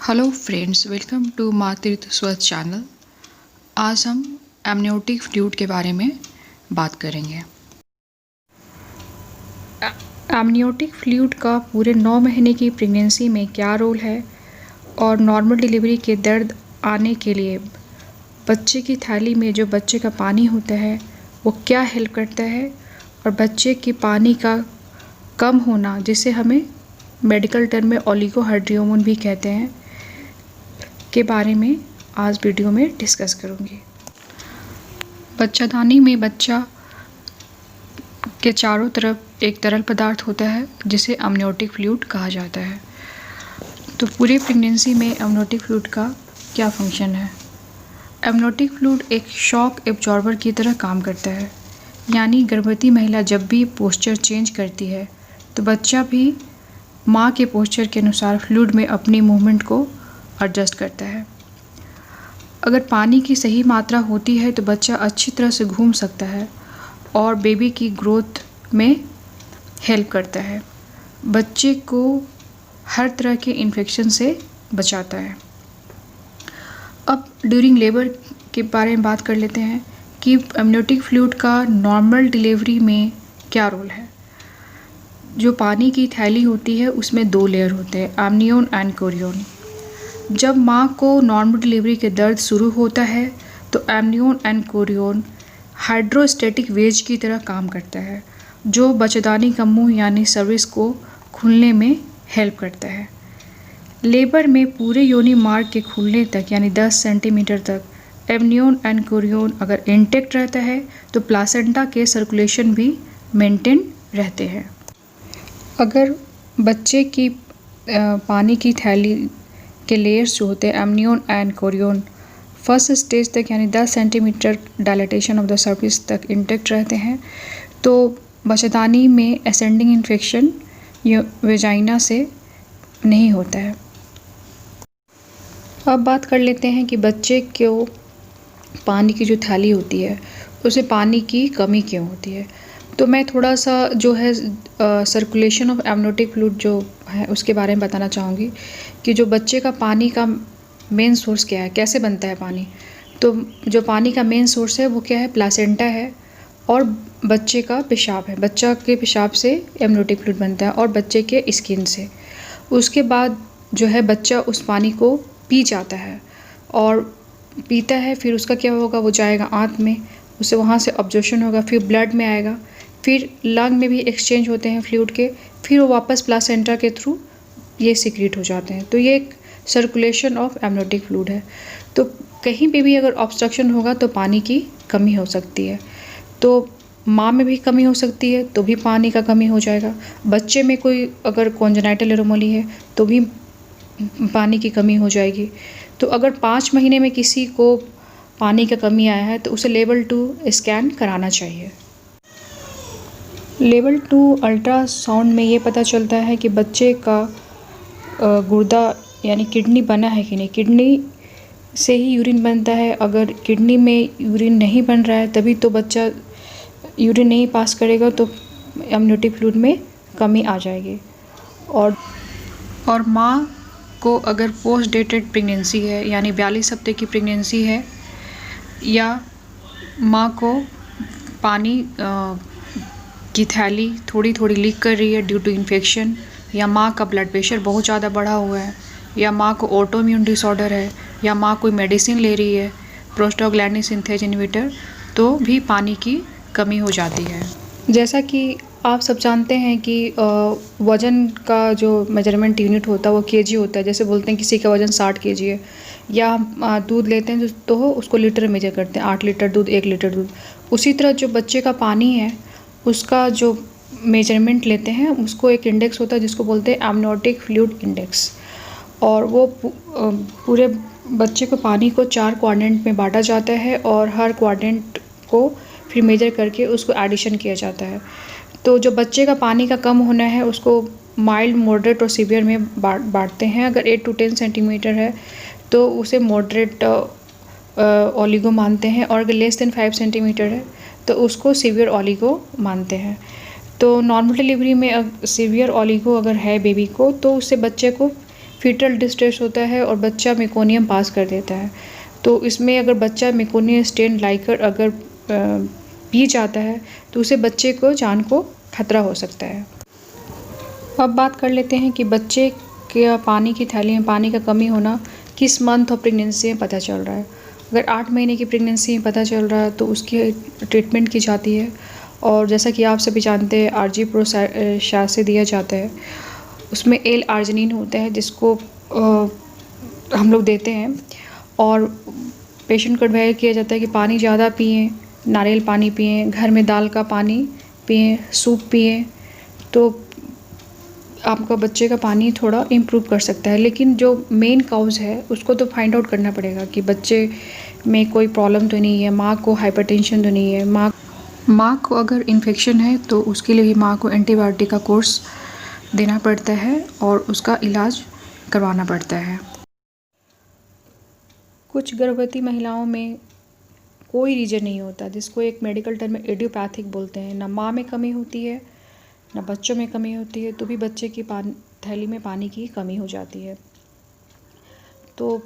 Hello friends, welcome to मातृत्व स्वस्थ channel. आज हम एमनियोटिक फ्लूइड के बारे में बात करेंगे। एमनियोटिक फ्लूइड का पूरे 9 महीने की प्रेगनेंसी में क्या रोल है और नॉर्मल डिलीवरी के दर्द आने के लिए बच्चे की थैली में जो बच्चे का पानी होता है वो क्या हेल्प करता है, और बच्चे के पानी का कम होना जिसे हमें मेडिकल टर्म में ओलिगोहाइड्रियोमोन भी कहते हैं के बारे में आज वीडियो में डिस्कस करूँगी। बच्चादानी में बच्चा के चारों तरफ एक तरल पदार्थ होता है जिसे एमनियोटिक फ्लूइड कहा जाता है। तो पूरे प्रेगनेंसी में एमनियोटिक फ्लूइड का क्या फंक्शन है? एमनियोटिक फ्लूइड एक शॉक एब्जॉर्बर की तरह काम करता है, यानी गर्भवती महिला जब भी पोस्चर चेंज करती है तो बच्चा भी माँ के पोस्चर के अनुसार फ्लूइड में अपनी मूवमेंट को एडजस्ट करता है। अगर पानी की सही मात्रा होती है तो बच्चा अच्छी तरह से घूम सकता है और बेबी की ग्रोथ में हेल्प करता है। बच्चे को हर तरह के इन्फेक्शन से बचाता है। अब ड्यूरिंग लेबर के बारे में बात कर लेते हैं कि एमनियोटिक फ्लूइड का नॉर्मल डिलीवरी में क्या रोल है। जो पानी की थैली होती है उसमें 2 लेयर होते हैं, एमनियोन एंड कोरियोन। जब माँ को नॉर्मल डिलीवरी के दर्द शुरू होता है तो amnion and chorion hydrostatic wedge की तरह काम करता है, जो बच्चेदानी का मुंह यानी सर्विस को खुलने में हेल्प करता है। लेबर में पूरे योनि मार्ग के खुलने तक यानी 10 सेंटीमीटर तक एमनियोन एंड कोरियोन अगर इंटेक्ट रहता है तो प्लासेंटा के सर्कुलेशन भी मेंटेन रहते हैं। अगर बच्चे की पानी की थैली के लेयर्स जो होते हैं amnion and chorion first stage तक यानी 10 centimetre dilatation of the surface तक इंटेक्ट रहते हैं तो बच्चेदानी में असेंडिंग इन्फेक्शन वेजाइना से नहीं होता है। अब बात कर लेते हैं कि बच्चे को पानी की जो थैली होती है उसे पानी की कमी क्यों होती है। तो मैं थोड़ा सा जो है सर्कुलेशन ऑफ एमनियोटिक फ्लूइड जो है उसके बारे में बताना चाहूँगी कि जो बच्चे का पानी का मेन सोर्स क्या है, कैसे बनता है पानी। तो जो पानी का मेन सोर्स है वो क्या है, प्लासेंटा है और बच्चे का पेशाब है। बच्चा के पेशाब से एमनियोटिक फ्लूइड बनता है और बच्चे के स्किन से। उसके बाद जो है बच्चा उस पानी को पी जाता है और पीता है, फिर उसका क्या होगा, वो जाएगा आंत में, उसे वहाँ से ऑब्जॉर्प्शन होगा, फिर ब्लड में आएगा, फिर लंग में भी एक्सचेंज होते हैं फ्लूइड के, फिर वो वापस प्लासेंटा के थ्रू ये सीक्रेट हो जाते हैं। तो ये एक सर्कुलेशन ऑफ एमनियोटिक फ्लूइड है। तो कहीं पे भी अगर ऑब्स्ट्रक्शन होगा तो पानी की कमी हो सकती है। तो माँ में भी कमी हो सकती है तो भी पानी का कमी हो जाएगा। बच्चे में कोई अगर कॉन्जेनाइटल एनोमली है तो भी पानी की कमी हो जाएगी। तो अगर 5 महीने में किसी को पानी का कमी आया है तो उसे लेवल 2 स्कैन कराना चाहिए। लेवल 2 अल्ट्रासाउंड में ये पता चलता है कि बच्चे का गुर्दा यानी किडनी बना है कि नहीं। किडनी से ही यूरिन बनता है। अगर किडनी में यूरिन नहीं बन रहा है तभी तो बच्चा यूरिन नहीं पास करेगा, तो एमनियोटिक फ्लूइड में कमी आ जाएगी। और माँ को अगर पोस्ट डेटेड प्रेगनेंसी है यानी 42 हफ्ते की प्रेगनेंसी है, या माँ को पानी की थैली थोड़ी थोड़ी लीक कर रही है ड्यू टू इन्फेक्शन, या माँ का ब्लड प्रेशर बहुत ज़्यादा बढ़ा हुआ है, या माँ को ऑटोइम्यून डिसऑर्डर है, या माँ कोई मेडिसिन ले रही है प्रोस्टाग्लैंडिन सिंथेज इनहिबिटर, तो भी पानी की कमी हो जाती है। जैसा कि आप सब जानते हैं कि वज़न का जो मेजरमेंट यूनिट होता है वो केजी होता है। जैसे बोलते हैं किसी का वज़न 60 केजी है, या हम दूध लेते हैं तो उसको लीटर मेजर करते हैं, 8 लीटर दूध, 1 लीटर दूध। उसी तरह जो बच्चे का पानी है उसका जो मेजरमेंट लेते हैं उसको एक इंडेक्स होता है जिसको बोलते हैं एमनियोटिक फ्लूइड इंडेक्स। और वो पूरे बच्चे को पानी को 4 क्वाड्रेंट में बांटा जाता है और हर क्वाड्रेंट को फिर मेजर करके उसको एडिशन किया जाता है। तो जो बच्चे का पानी का कम होना है उसको माइल्ड, मॉडरेट और सीवियर में बांटते हैं। अगर 8 to 10 सेंटीमीटर है तो उसे मॉडरेट ओलिगो मानते हैं, और अगर लेस देन 5 सेंटीमीटर है तो उसको सीवियर ओलिगो मानते हैं। तो नॉर्मल डिलीवरी में सीवियर ओलिगो अगर है बेबी को तो उससे बच्चे को फीटल डिस्ट्रेस होता है और बच्चा मेकोनियम पास कर देता है। तो इसमें अगर बच्चा मेकोनियम स्टेन लाइकर अगर पी जाता है तो उसे बच्चे को जान को खतरा हो सकता है। अब बात कर लेते हैं कि बच्चे के पानी की थैली में पानी का कमी होना किस मंथ ऑफ प्रेगनेंसी में पता चल रहा है। अगर 8 महीने की प्रेगनेंसी में पता चल रहा है तो उसकी ट्रीटमेंट की जाती है और जैसा कि आप सभी जानते हैं RG-PRO शायद से दिया जाता है। उसमें L-आर्जिनिन होता है जिसको हम लोग देते हैं और पेशेंट को एडवाइस किया जाता है कि पानी ज़्यादा पिएं, नारियल पानी पिएं, घर में दाल का पानी पिएं, सूप पिएं, तो आपका बच्चे का पानी थोड़ा इम्प्रूव कर सकता है। लेकिन जो मेन काउज़ है उसको तो फाइंड आउट करना पड़ेगा कि बच्चे में कोई प्रॉब्लम तो नहीं है, माँ को हाइपरटेंशन तो नहीं है, माँ को अगर इन्फेक्शन है तो उसके लिए भी माँ को एंटीबायोटिक का कोर्स देना पड़ता है और उसका इलाज करवाना पड़ता है। कुछ गर्भवती महिलाओं में कोई रीज़न नहीं होता जिसको एक मेडिकल टर्म में इडियोपैथिक बोलते हैं। ना माँ में कमी होती है ना बच्चों में कमी होती है, तो भी बच्चे की थैली में पानी की कमी हो जाती है। तो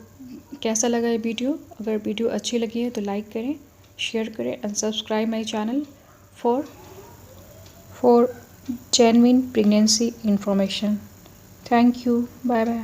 कैसा लगा ये वीडियो? अगर वीडियो अच्छी लगी है तो लाइक करें, शेयर करें and subscribe my channel for genuine pregnancy information. Thank you, bye bye.